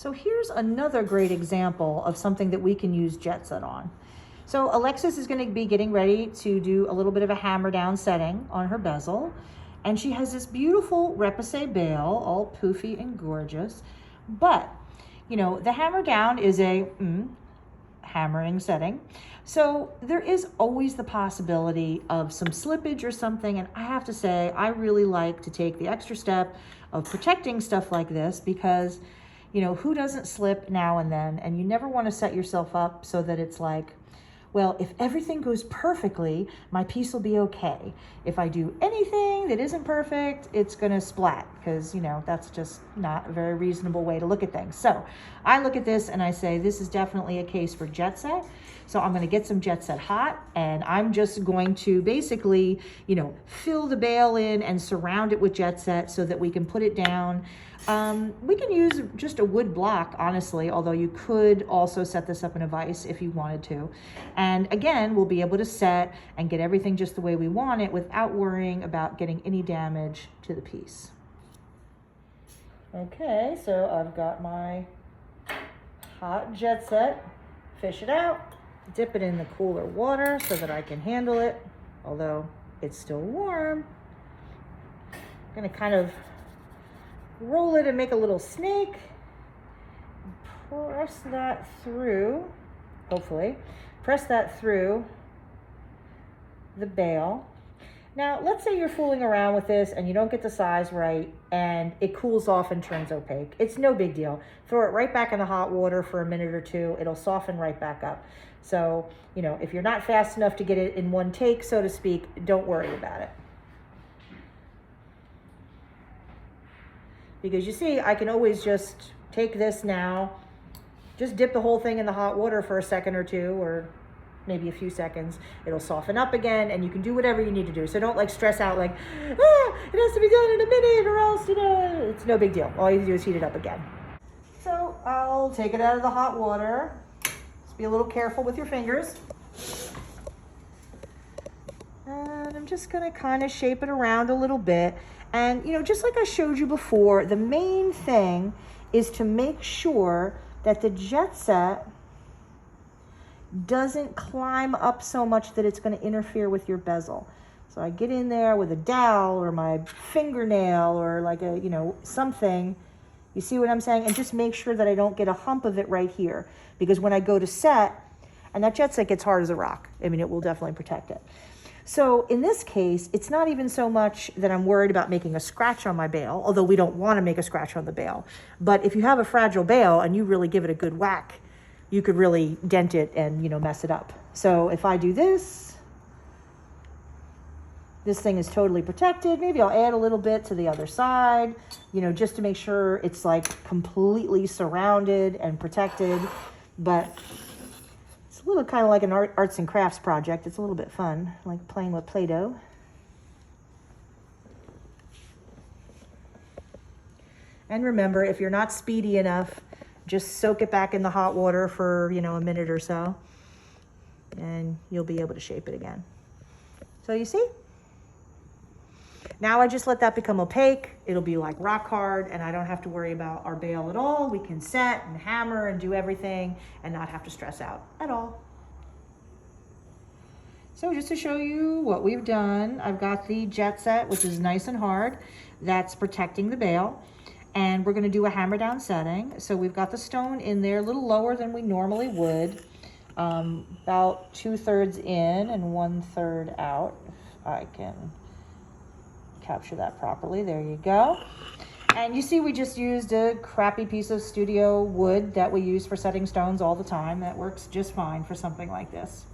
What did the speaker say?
So here's another great example of something that we can use Jett Sett on. So Alexis is going to be getting ready to do a little bit of a hammer down setting on her bezel. And she has this beautiful repoussé bale, all poofy and gorgeous. But, you know, the hammer down is a hammering setting. So there is always the possibility of some slippage or something. And I have to say, I really like to take the extra step of protecting stuff like this because, you know, who doesn't slip now and then? And you never want to set yourself up so that it's like, well, if everything goes perfectly, my piece will be okay. If I do anything that isn't perfect, it's gonna splat, because, you know, that's just not a very reasonable way to look at things. So I look at this and I say, this is definitely a case for Jett Sett. So I'm gonna get some Jett Sett hot, and I'm just going to basically, you know, fill the bale in and surround it with Jett Sett so that we can put it down. We can use just a wood block, honestly, although you could also set this up in a vise if you wanted to. And again, we'll be able to set and get everything just the way we want it without worrying about getting any damage to the piece. Okay, so I've got my hot Jett Sett. Fish it out, dip it in the cooler water so that I can handle it, although it's still warm. I'm gonna kind of roll it and make a little snake. Press that through, hopefully. Press that through the bale. Now, let's say you're fooling around with this and you don't get the size right and it cools off and turns opaque. It's no big deal. Throw it right back in the hot water for a minute or two. It'll soften right back up. So, you know, if you're not fast enough to get it in one take, so to speak, don't worry about it. Because you see, I can always just take this now, just dip the whole thing in the hot water for a second or two, or maybe a few seconds. It'll soften up again, and you can do whatever you need to do. So don't like stress out like, it has to be done in a minute or else, you know, it's no big deal. All you do is heat it up again. So I'll take it out of the hot water. Just be a little careful with your fingers. And I'm just gonna kind of shape it around a little bit. And, you know, just like I showed you before, the main thing is to make sure that the Jett Sett doesn't climb up so much that it's going to interfere with your bezel. So I get in there with a dowel or my fingernail or like a, you know, something. You see what I'm saying? And just make sure that I don't get a hump of it right here. Because when I go to set, and that Jett Sett gets hard as a rock. I mean, it will definitely protect it. So in this case, it's not even so much that I'm worried about making a scratch on my bale, although we don't want to make a scratch on the bale. But if you have a fragile bale and you really give it a good whack, you could really dent it and, you know, mess it up. So if I do this, this thing is totally protected. Maybe I'll add a little bit to the other side, you know, just to make sure it's like completely surrounded and protected. But it's a little kind of like an arts and crafts project. It's a little bit fun, like playing with Play-Doh. And remember, if you're not speedy enough, just soak it back in the hot water for, you know, a minute or so, and you'll be able to shape it again. So you see? Now I just let that become opaque. It'll be like rock hard, and I don't have to worry about our bale at all. We can set and hammer and do everything and not have to stress out at all. So just to show you what we've done, I've got the Jett Sett, which is nice and hard. That's protecting the bale. And we're gonna do a hammer down setting. So we've got the stone in there a little lower than we normally would, about 2/3 in and 1/3 out. If I can capture that properly, there you go. And you see we just used a crappy piece of studio wood that we use for setting stones all the time. That works just fine for something like this.